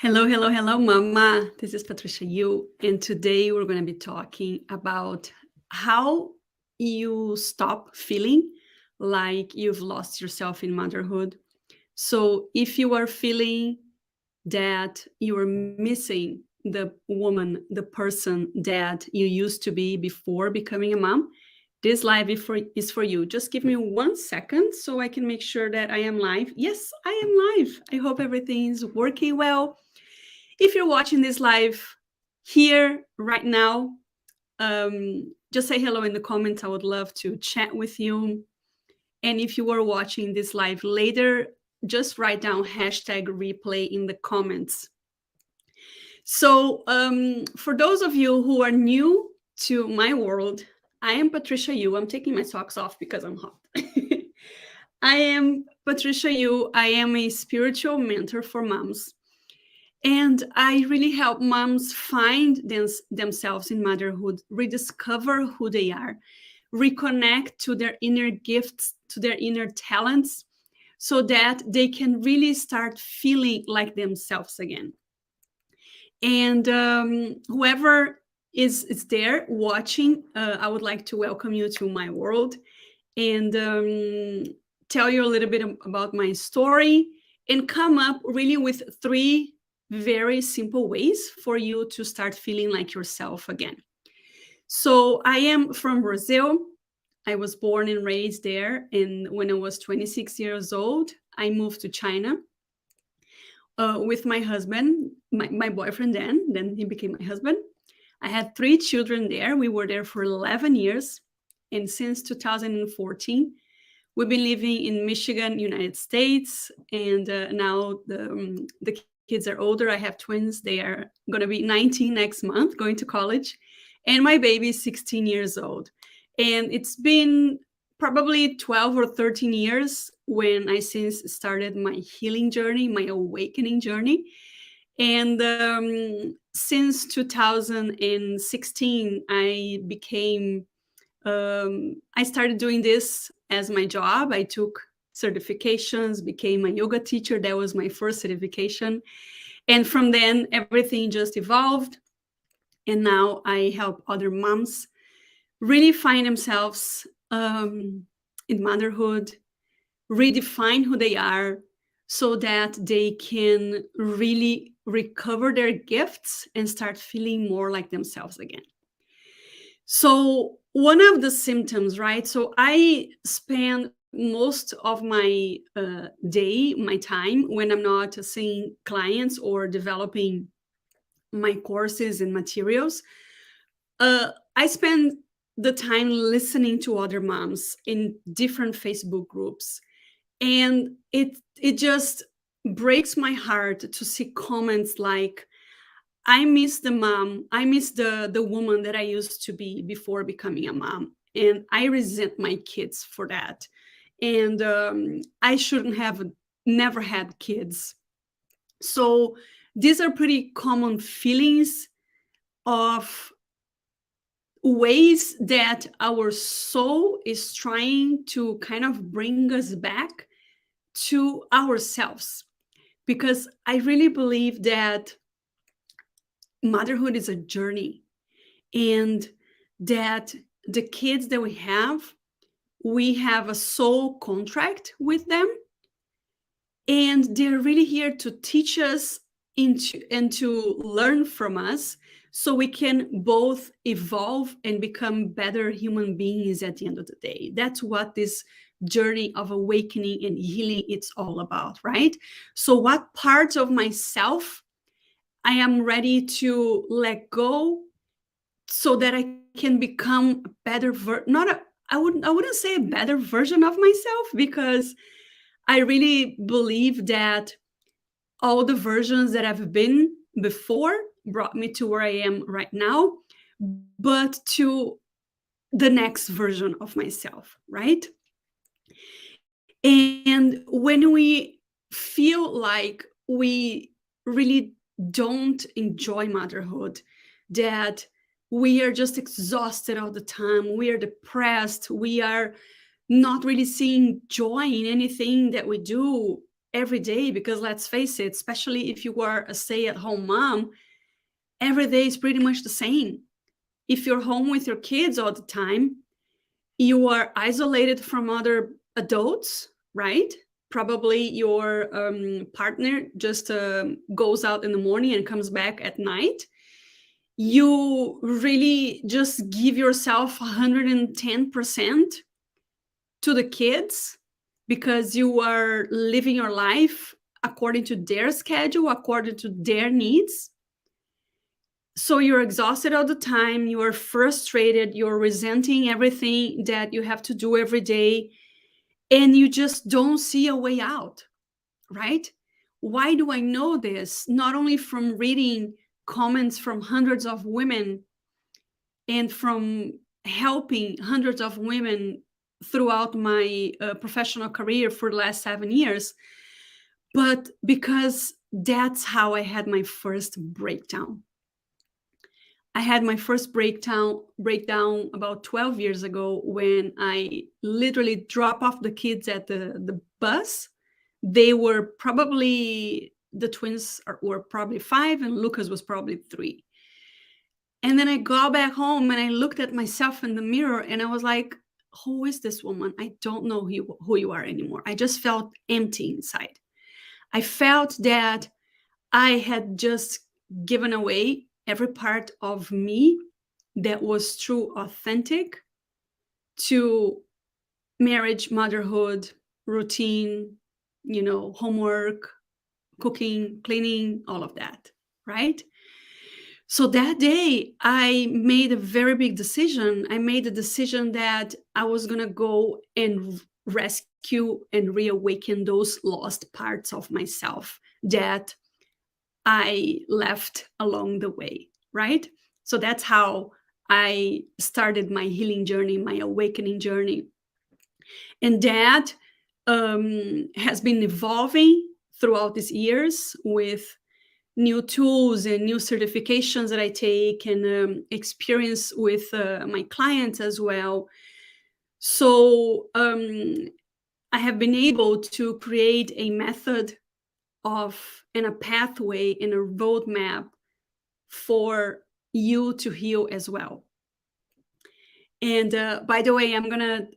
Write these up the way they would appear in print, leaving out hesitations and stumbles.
Hello, hello, hello, Mama. This is Patricia Yu, and today we're going to be talking about how you stop feeling like you've lost yourself in motherhood. So, if you are feeling that you are missing the woman, the person that you used to be before becoming a mom, this live is for you. Just give me 1 second so I can make sure that I am live. Yes, I am live. I hope everything is working well. If you're watching this live here right now, just say hello in the comments. I would love to chat with you. And if you are watching this live later, just write down hashtag replay in the comments. So for those of you who are new to my world, I am Patricia Yu. I'm taking my socks off because I'm hot. I am Patricia Yu. I am a spiritual mentor for moms. And I really help moms find themselves in motherhood, rediscover who they are, reconnect to their inner gifts, to their inner talents, so that they can really start feeling like themselves again. And whoever is there watching, I would like to welcome you to my world and tell you a little bit about my story and come up really with 3 very simple ways for you to start feeling like yourself again. So I am from Brazil. I was born and raised there. And when I was 26 years old, I moved to China with my husband, my boyfriend then he became my husband. I had 3 children there. We were there for 11 years. And since 2014, we've been living in Michigan, United States. And now the kids are older. I have twins. They are going to be 19 next month, going to college. And my baby is 16 years old. And it's been probably 12 or 13 years when I since started my healing journey, my awakening journey. And since 2016, I started doing this as my job. I took certifications, became a yoga teacher. That was my first certification. And from then, everything just evolved. And now I help other moms really find themselves in motherhood, redefine who they are so that they can really recover their gifts and start feeling more like themselves again. So one of the symptoms, right? So I spend most of my day, my time, when I'm not seeing clients or developing my courses and materials, I spend the time listening to other moms in different Facebook groups. And it just breaks my heart to see comments like, I miss the mom. I miss the woman that I used to be before becoming a mom. And I resent my kids for that. And I shouldn't have never had kids. So these are pretty common feelings of ways that our soul is trying to kind of bring us back to ourselves. Because I really believe that motherhood is a journey, and that the kids that we have a soul contract with them, and they're really here to teach us and to learn from us so we can both evolve and become better human beings at the end of the day. That's what this journey of awakening and healing it's all about, right? So what parts of myself I am ready to let go so that I can become a better I wouldn't say a better version of myself, because I really believe that all the versions that I've been before brought me to where I am right now, but to the next version of myself, right? And when we feel like we really don't enjoy motherhood, that we are just exhausted all the time, we are depressed, we are not really seeing joy in anything that we do, every day, because let's face it, especially if you are a stay-at-home mom, every day is pretty much the same. If you're home with your kids all the time, you are isolated from other adults, right? Probably your partner just goes out in the morning and comes back at night. You really just give yourself 110% to the kids because you are living your life according to their schedule, according to their needs. So you're exhausted all the time, you are frustrated, you're resenting everything that you have to do every day, and you just don't see a way out, right? Why do I know this? Not only from reading comments from hundreds of women and from helping hundreds of women throughout my professional career for the last 7 years, but because that's how I had my first breakdown. I had my first breakdown about 12 years ago when I literally dropped off the kids at the bus. They were probably, the twins were probably 5 and Lucas was probably 3. And then I got back home and I looked at myself in the mirror and I was like, who is this woman? I don't know who you are anymore. I just felt empty inside. I felt that I had just given away every part of me that was true, authentic to marriage, motherhood, routine, homework, cooking, cleaning, all of that, right? So that day, I made a very big decision. I made a decision that I was going to go and rescue and reawaken those lost parts of myself that I left along the way, right? So that's how I started my healing journey, my awakening journey. And that has been evolving throughout these years with new tools and new certifications that I take and experience with my clients as well. So I have been able to create a method of and a pathway and a roadmap for you to heal as well. And by the way, I'm gonna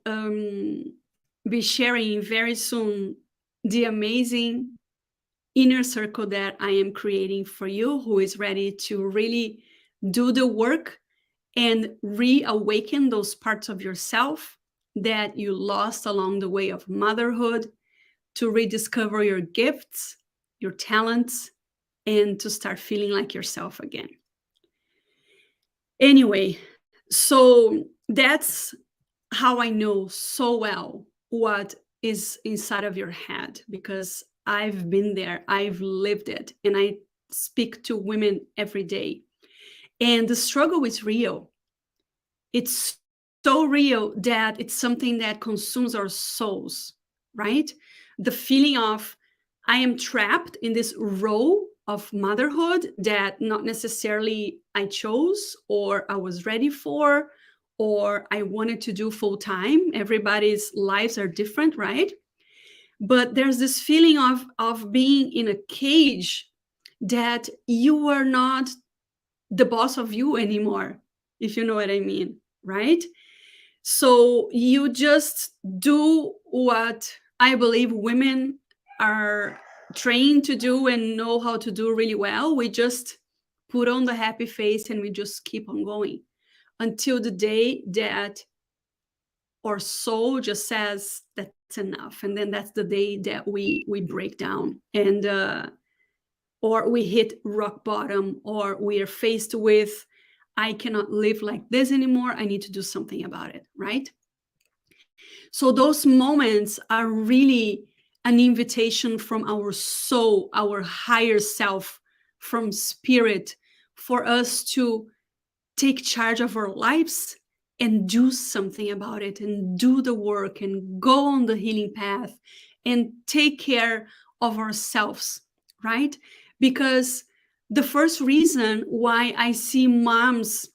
be sharing very soon the amazing inner circle that I am creating for you, who is ready to really do the work and reawaken those parts of yourself that you lost along the way of motherhood, to rediscover your gifts, your talents, and to start feeling like yourself again. Anyway, so that's how I know so well what is inside of your head, because I've been there, I've lived it, and I speak to women every day. And the struggle is real. It's so real that it's something that consumes our souls, right? The feeling of, I am trapped in this role of motherhood that not necessarily I chose or I was ready for or I wanted to do full time. Everybody's lives are different, right? But there's this feeling of being in a cage that you are not the boss of you anymore, if you know what I mean, right? So you just do what I believe women are trained to do and know how to do really well. We just put on the happy face and we just keep on going until the day that our soul just says that's enough. And then that's the day that we break down and or we hit rock bottom, or we are faced with, I cannot live like this anymore. I need to do something about it, right? So those moments are really an invitation from our soul, our higher self, from spirit, for us to take charge of our lives and do something about it and do the work and go on the healing path and take care of ourselves, right? Because the first reason why I see moms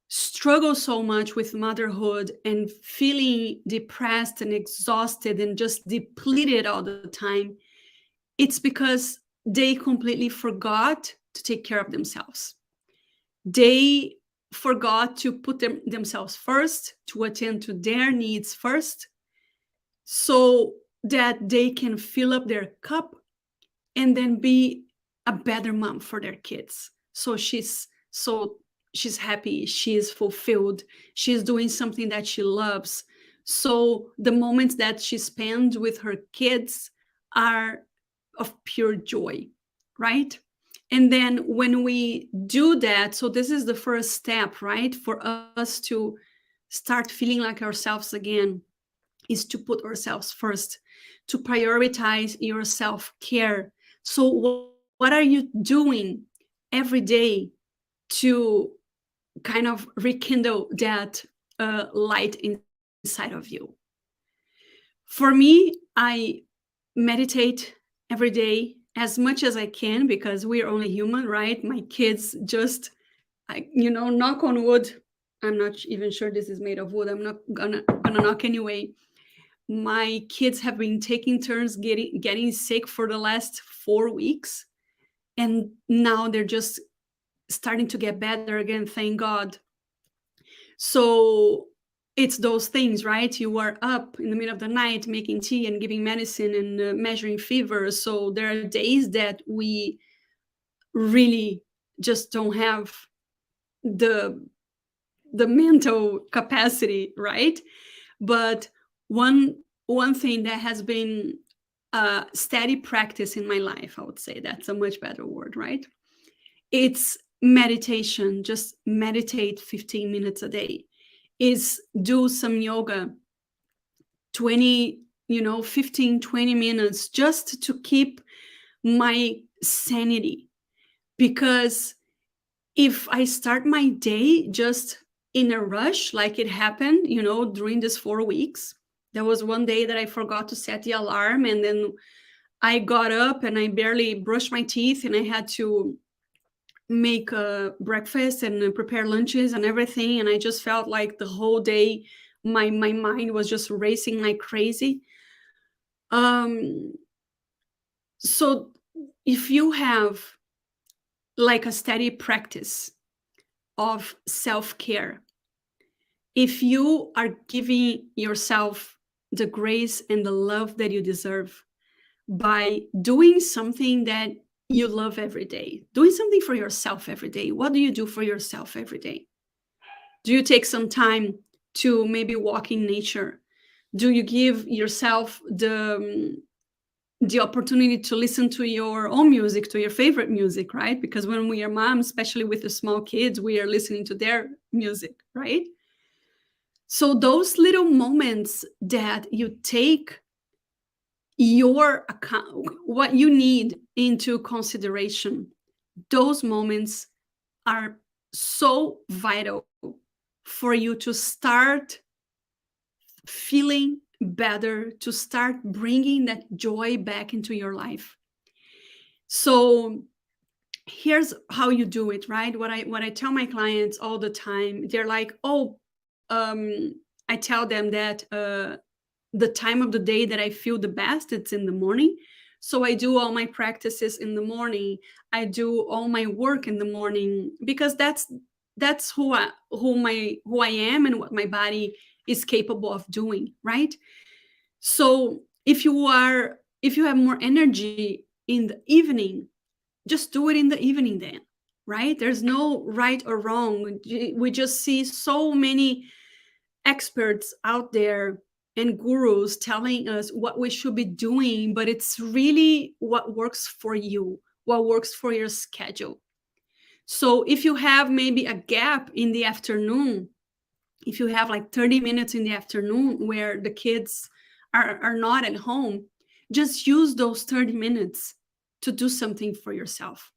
struggle so much with motherhood and feeling depressed and exhausted and just depleted all the time it's because they completely forgot to take care of themselves. They forgot to put themselves first, to attend to their needs first, so that they can fill up their cup and then be a better mom for their kids. So she's happy, she's fulfilled, she's doing something that she loves. So the moments that she spends with her kids are of pure joy, right? And then when we do that, so this is the first step, right, for us to start feeling like ourselves again, is to put ourselves first, to prioritize your self care. So, what are you doing every day to kind of rekindle that light inside of you? For me, I meditate every day as much as I can, because we're only human, right? My kids just, knock on wood. I'm not even sure this is made of wood. I'm not gonna knock anyway. My kids have been taking turns getting sick for the last 4 weeks, and now they're just starting to get better again, thank God. So it's those things, right? You are up in the middle of the night making tea and giving medicine and measuring fever. So there are days that we really just don't have the mental capacity, right? But one thing that has been a steady practice in my life, I would say that's a much better word, right? It's meditation. Just meditate 15 minutes a day. Is do some yoga, 20, 15, 20 minutes, just to keep my sanity. Because if I start my day just in a rush, like it happened, during these 4 weeks, there was one day that I forgot to set the alarm, and then I got up and I barely brushed my teeth, and I had to make breakfast and prepare lunches and everything. And I just felt like the whole day, my mind was just racing like crazy. Um, so if you have like a steady practice of self-care, if you are giving yourself the grace and the love that you deserve by doing something that you love every day, doing something for yourself every day. What do you do for yourself every day? Do you take some time to maybe walk in nature? Do you give yourself the opportunity to listen to your own music, to your favorite music, right? Because when we are moms, especially with the small kids, we are listening to their music, right? So those little moments that you take your account, what you need into consideration, those moments are so vital for you to start feeling better, to start bringing that joy back into your life. So here's how you do it, right? What I tell my clients all the time, they're like, oh, I tell them that the time of the day that I feel the best, it's in the morning. So I do all my practices in the morning. I do all my work in the morning, because that's who I am and what my body is capable of doing, right? So if you have more energy in the evening, just do it in the evening then, right? There's no right or wrong. We just see so many experts out there and gurus telling us what we should be doing, but it's really what works for you, what works for your schedule. So if you have maybe a gap in the afternoon, if you have like 30 minutes in the afternoon where the kids are not at home, just use those 30 minutes to do something for yourself.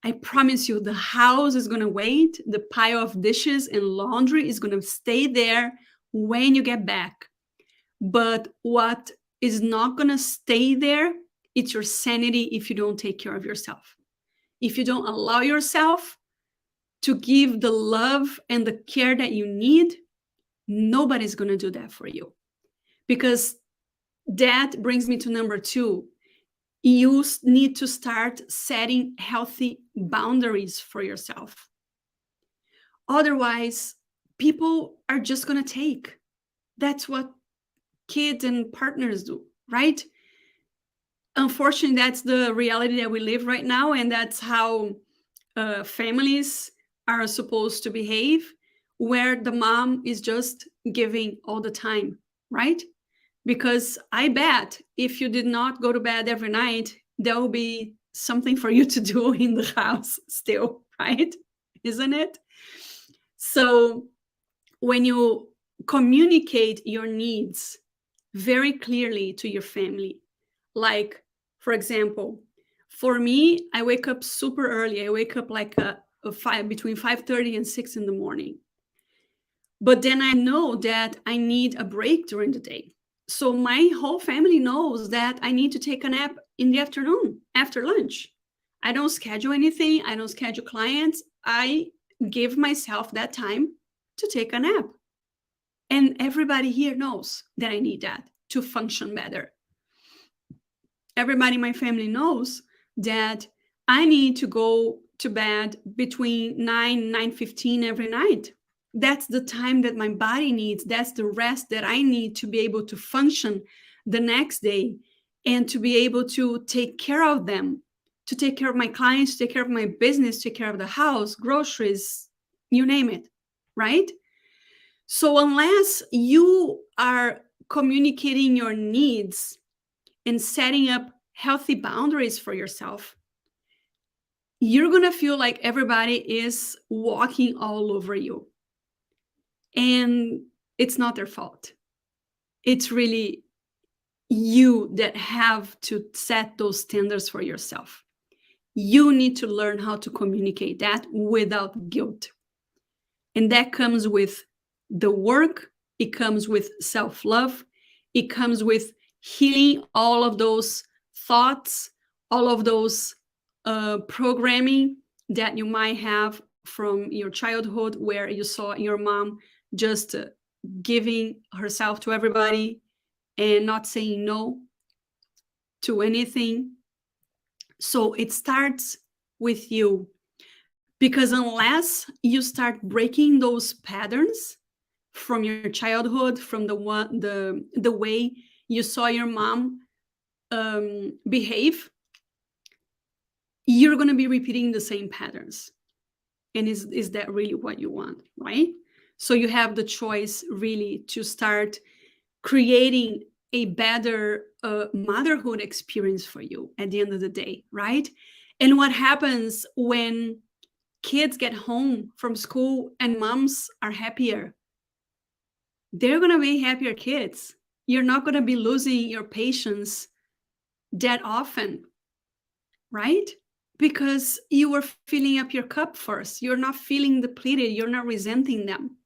I promise you, the house is going to wait. The pile of dishes and laundry is going to stay there when you get back. But what is not going to stay there, it's your sanity if you don't take care of yourself. If you don't allow yourself to give the love and the care that you need, nobody's going to do that for you. Because that brings me to number two. you need to start setting healthy boundaries for yourself. Otherwise, people are just going to take. That's what kids and partners do, right? Unfortunately, that's the reality that we live right now, and that's how families are supposed to behave, where the mom is just giving all the time, right? Because I bet if you did not go to bed every night, there will be something for you to do in the house still, right? Isn't it? So when you communicate your needs very clearly to your family, like, for example, for me, I wake up super early. I wake up like between 5:30 and 6 in the morning. But then I know that I need a break during the day. So my whole family knows that I need to take a nap in the afternoon after lunch. I don't schedule anything, I don't schedule clients. I give myself that time to take a nap. And everybody here knows that I need that to function better. Everybody in my family knows that I need to go to bed between 9:15 every night. That's the time that my body needs. That's the rest that I need to be able to function the next day and to be able to take care of them, to take care of my clients, to take care of my business, take care of the house, groceries, you name it, right? So unless you are communicating your needs and setting up healthy boundaries for yourself, you're going to feel like everybody is walking all over you. And it's not their fault. It's really you that have to set those standards for yourself. You need to learn how to communicate that without guilt. And that comes with the work, it comes with self love, it comes with healing all of those thoughts, all of those programming that you might have from your childhood, where you saw your mom just giving herself to everybody and not saying no to anything. So it starts with you, because unless you start breaking those patterns from your childhood, from the way you saw your mom behave, you're going to be repeating the same patterns. And is that really what you want, right? So you have the choice really to start creating a better motherhood experience for you at the end of the day, right? And what happens when kids get home from school and moms are happier? They're going to be happier kids. You're not going to be losing your patience that often, right? Because you were filling up your cup first. You're not feeling depleted. You're not resenting them.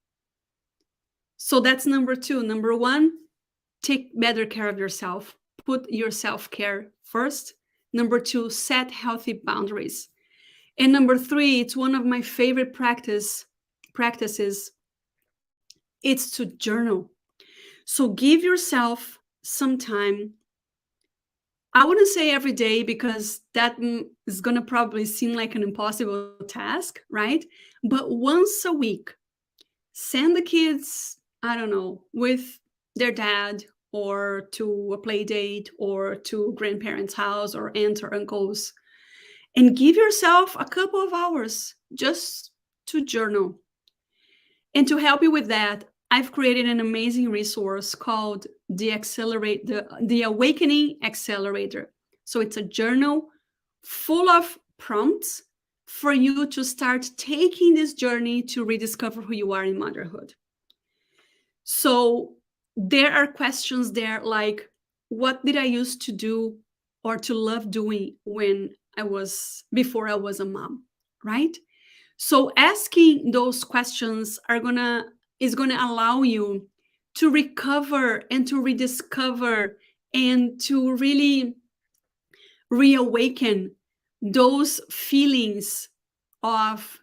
So that's number two. Number one, take better care of yourself. Put your self-care first. Number two, set healthy boundaries. And number three, it's one of my favorite practices. It's to journal. So give yourself some time. I wouldn't say every day, because that is going to probably seem like an impossible task, right? But once a week, send the kids, I don't know, with their dad, or to a play date, or to grandparents' house, or aunt or uncles, and give yourself a couple of hours just to journal. And to help you with that, I've created an amazing resource called the Awakening Accelerator. So it's a journal full of prompts for you to start taking this journey to rediscover who you are in motherhood. So there are questions there like, what did I used to do or to love doing before I was a mom, right? So asking those questions is gonna allow you to recover and to rediscover and to really reawaken those feelings of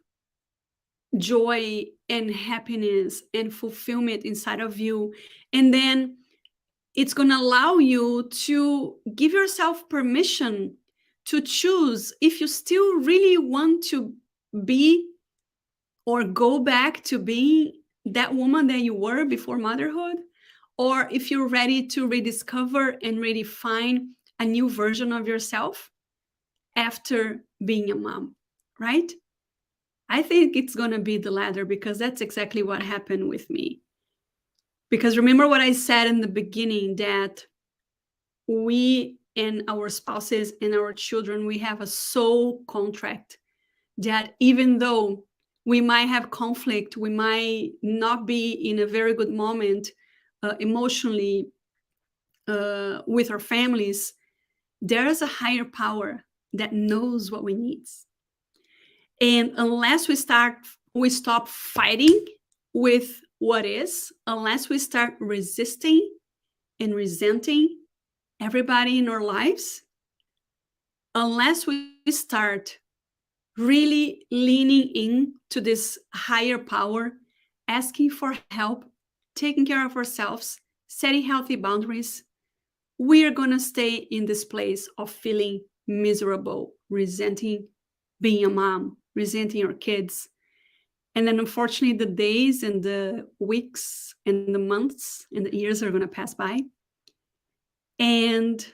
joy and happiness and fulfillment inside of you. And then it's going to allow you to give yourself permission to choose if you still really want to be or go back to being that woman that you were before motherhood, or if you're ready to rediscover and redefine a new version of yourself after being a mom, right? I think it's going to be the latter, because that's exactly what happened with me. Because remember what I said in the beginning, that we and our spouses and our children, we have a soul contract that even though we might have conflict, we might not be in a very good moment emotionally with our families, there is a higher power that knows what we need. And unless we stop fighting with what is, unless we start resisting and resenting everybody in our lives, unless we start really leaning in to this higher power, asking for help, taking care of ourselves, setting healthy boundaries, we are going to stay in this place of feeling miserable, resenting being a mom, resenting our kids. And then unfortunately, the days and the weeks and the months and the years are going to pass by. And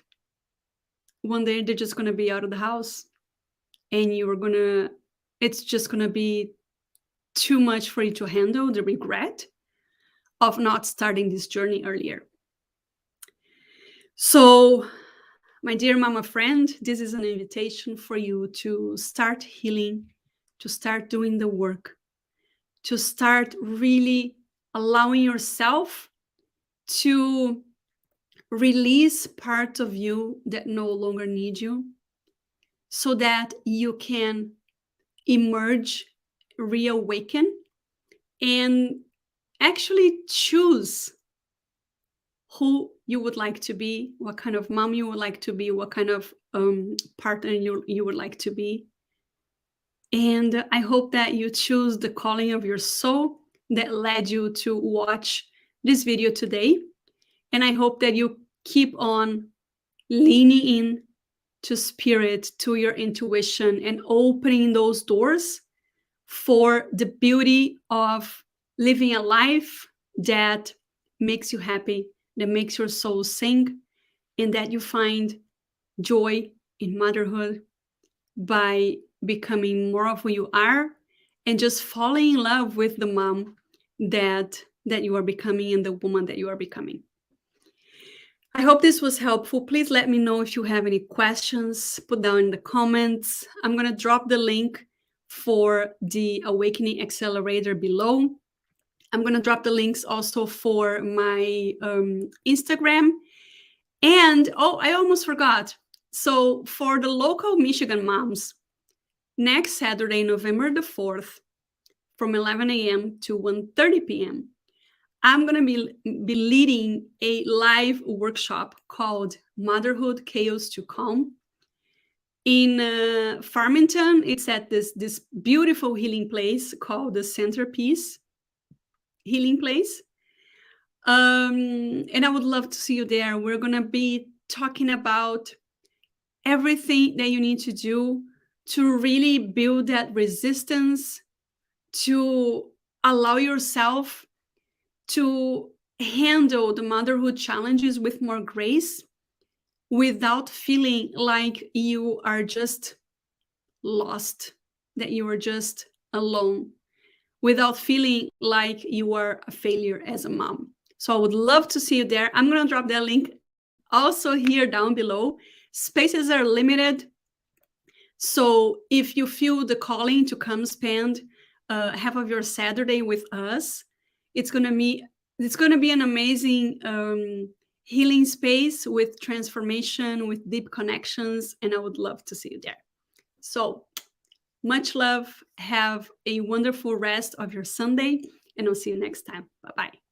one day they're just going to be out of the house. And it's just going to be too much for you to handle, the regret of not starting this journey earlier. So, my dear mama friend, this is an invitation for you to start healing, to start doing the work, to start really allowing yourself to release parts of you that no longer need you, so that you can emerge, reawaken, and actually choose who you would like to be, what kind of mom you would like to be, what kind of partner you would like to be. And I hope that you choose the calling of your soul that led you to watch this video today. And I hope that you keep on leaning in to spirit, to your intuition, and opening those doors for the beauty of living a life that makes you happy, that makes your soul sing, and that you find joy in motherhood by becoming more of who you are and just falling in love with the mom that you are becoming and the woman that you are becoming. I hope this was helpful. Please let me know if you have any questions. Put down in the comments. I'm going to drop the link for the Awakening Accelerator below. I'm going to drop the links also for my Instagram. And, I almost forgot. So for the local Michigan moms, next Saturday, November the 4th, from 11 a.m. to 1:30 p.m., I'm going to be leading a live workshop called Motherhood Chaos to Calm. In Farmington, it's at this beautiful healing place called the Centerpiece Healing Place. And I would love to see you there. We're going to be talking about everything that you need to do to really build that resistance, to allow yourself to handle the motherhood challenges with more grace, without feeling like you are just lost, that you are just alone, without feeling like you are a failure as a mom. So I would love to see you there. I'm going to drop that link also here down below. Spaces are limited. So if you feel the calling to come spend half of your Saturday with us, it's going to be an amazing healing space with transformation, with deep connections, and I would love to see you there. So much love. Have a wonderful rest of your Sunday, and I'll see you next time. Bye-bye.